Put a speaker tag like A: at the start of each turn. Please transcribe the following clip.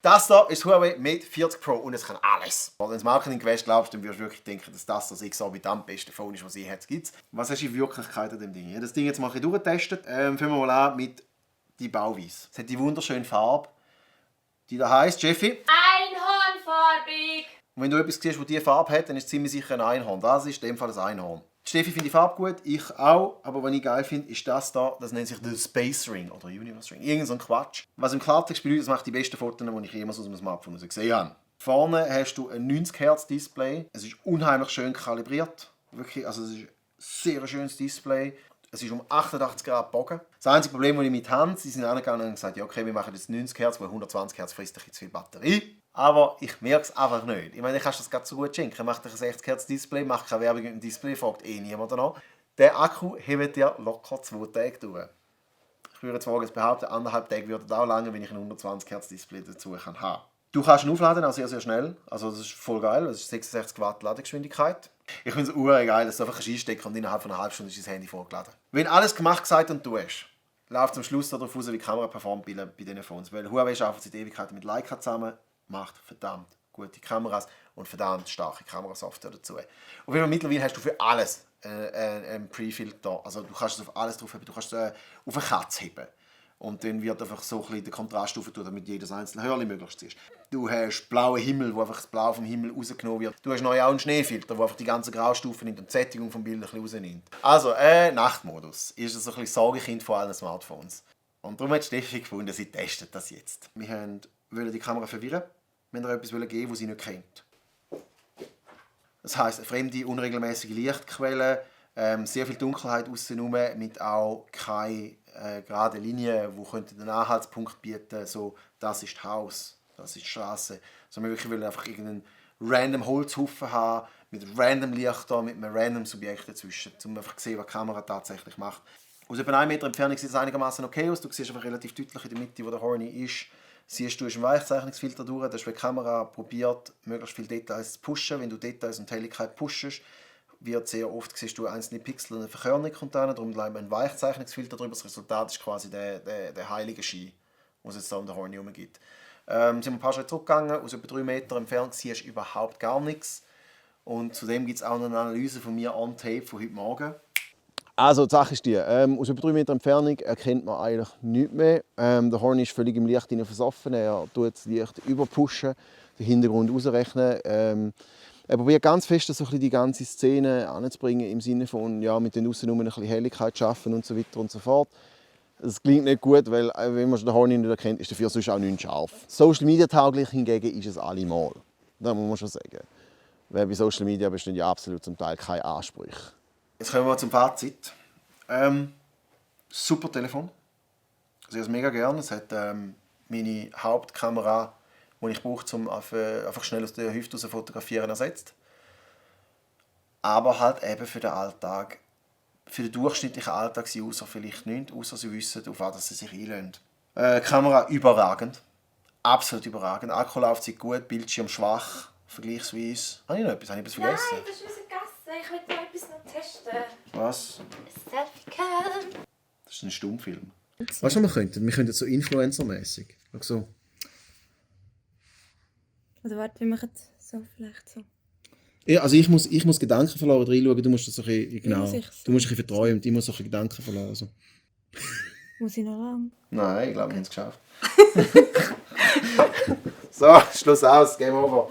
A: Das hier ist das Huawei Mate 40 Pro und es kann alles. Wenn du ins Marketing gewesen glaubst, dann würdest du wirklich denken, dass das exorbitant beste Phone ist, was es je gibt. Was hast du in Wirklichkeit an dem Ding? Ich habe das Ding jetzt mal durchgetestet. Fangen wir mal an mit der Bauweise. Es hat die wunderschöne Farbe, die da heisst, Jeffy.
B: Einhornfarbig.
A: Und wenn du etwas siehst, das diese Farbe hat, dann ist es ziemlich sicher ein Einhorn. Das ist in dem Fall ein Einhorn. Steffi findet die Farbe gut, ich auch. Aber was ich geil finde, ist das da. Das nennt sich der Space Ring oder Universe Ring. Irgend so ein Quatsch. Was im Klartext bedeutet, das macht die besten Fotos, die ich jemals aus dem Smartphone gesehen habe. Vorne hast du ein 90 Hz Display. Es ist unheimlich schön kalibriert. Wirklich, also es ist ein sehr schönes Display. Es ist um 88 Grad gebogen. Das einzige Problem, das ich mit habe, sie sind angegangen und gesagt, ja, okay, wir machen jetzt 90 Hz, weil 120 Hz frisst zu viel Batterie. Aber ich merke es einfach nicht. Ich meine, ich kann das gerade so gut schenken. Macht ein 60 Hz Display, macht keine Werbung im Display, fragt niemand danach. Der Akku hebt ja locker 2 Tage durch. Ich würde jetzt morgens behaupten, 1,5 Tage würde auch lange, wenn ich ein 120 Hz Display dazu haben. Du kannst ihn aufladen, auch sehr, sehr schnell. Also das ist voll geil. Das ist 66 Watt Ladegeschwindigkeit. Ich finde es geil, dass du einfach einstecken und innerhalb von einer halben Stunde ist das Handy vorgeladen. Wenn alles gemacht, gesagt und tust, läuft am Schluss darauf raus, wie die Kamera performt bei diesen Phones. Weil Huawei arbeitet seit Ewigkeiten mit Leica zusammen, macht verdammt gute Kameras und verdammt starke Kamerasoftware dazu. Und mittlerweile hast du für alles einen Pre-Filter. Also du kannst es auf alles drauf haben, du kannst es auf eine Katze heben. Und dann wird einfach so ein bisschen der Kontrast aufgetun, damit jedes einzelne Hörli möglichst ist. Du hast blauen Himmel, wo einfach das Blau vom Himmel rausgenommen wird. Du hast neu auch einen Schneefilter, der einfach die ganzen Graustufen nimmt und die Sättigung vom Bild ein bisschen rausnimmt. Also, Nachtmodus ist so ein bisschen Sorgekind von allen Smartphones. Und darum hat Steffi gefunden, sie testet das jetzt. Wir wollen die Kamera verwirren. Wir wollten ihr etwas geben, das sie nicht kennt. Das heisst, eine fremde, unregelmäßige Lichtquelle, sehr viel Dunkelheit aussen mit auch keine gerade Linien, die einen Anhaltspunkt bieten könnten. So, das ist das Haus, das ist die Straße. Also wir wollen einfach irgendeinen random Holzhaufen haben, mit random Lichtern, mit einem random Subjekt dazwischen, um einfach zu sehen, was die Kamera tatsächlich macht. Aus etwa 1 Meter Entfernung sieht es einigermaßen okay aus. Du siehst einfach relativ deutlich in der Mitte, wo der Horny ist. Siehst du, ist ein Weichzeichnungsfilter durch. Das ist, wenn die Kamera probiert, möglichst viele Details zu pushen. Wenn du Details und Helligkeit pushst, wird sehr oft siehst du einzelne Pixel und eine Verkörnung kommt rein. Darum bleibt ein Weichzeichnungsfilter drüber. Das Resultat ist quasi der heilige Schein, den es jetzt da um den Horny herum gibt. Sind wir ein paar Schritte zurückgegangen. Aus etwa 3 Meter entfernt siehst du überhaupt gar nichts. Und zudem gibt es auch eine Analyse von mir on tape von heute Morgen. Also die Sache ist die, aus über 3 Meter Entfernung erkennt man eigentlich nichts mehr. Der Horn ist völlig im Licht versoffen, er tut das Licht überpushen, den Hintergrund ausrechnen. Er probiert ganz fest, so die ganze Szene anzubringen, im Sinne von ja, mit den Außennummern ein bisschen Helligkeit zu schaffen und so weiter und so fort. Das klingt nicht gut, weil wenn man den Horn nicht erkennt, ist dafür sonst auch nicht scharf. Social Media tauglich hingegen ist es allemal. Das muss man schon sagen. Weil bei Social Media bestehen ja absolut zum Teil keine Ansprüche. Jetzt kommen wir zum Fazit. Super Telefon. Ich sehe es mega gerne. Es hat meine Hauptkamera, die ich brauche, um einfach schnell aus der Hüfte raus fotografieren, ersetzt. Aber halt eben für den Alltag. Für den durchschnittlichen Alltagsuser vielleicht nicht, außer sie wissen, auf was sie sich einlösen. Kamera überragend. Absolut überragend. Akkulaufzeit gut, Bildschirm schwach, vergleichsweise. Habe ich noch etwas? Habe ich etwas vergessen?
B: Nein, das ist vergessen. Ich will noch etwas noch testen.
A: Was?
B: Selfie-Cam.
A: Das ist ein Stummfilm. Weißt du, was wir könnten? Wir könnten so Influencer-mäßig. So.
B: Oder warte, wir machen so vielleicht so.
A: Ja, also ich muss Gedanken verloren reinschauen. Du musst das so ein bisschen, genau.
B: So.
A: Du musst ein bisschen vertrauen und ich muss so ein bisschen Gedanken verloren. So.
B: Muss ich noch lang?
A: Nein, ich glaube, wir haben es geschafft. So, Schluss aus, Game over.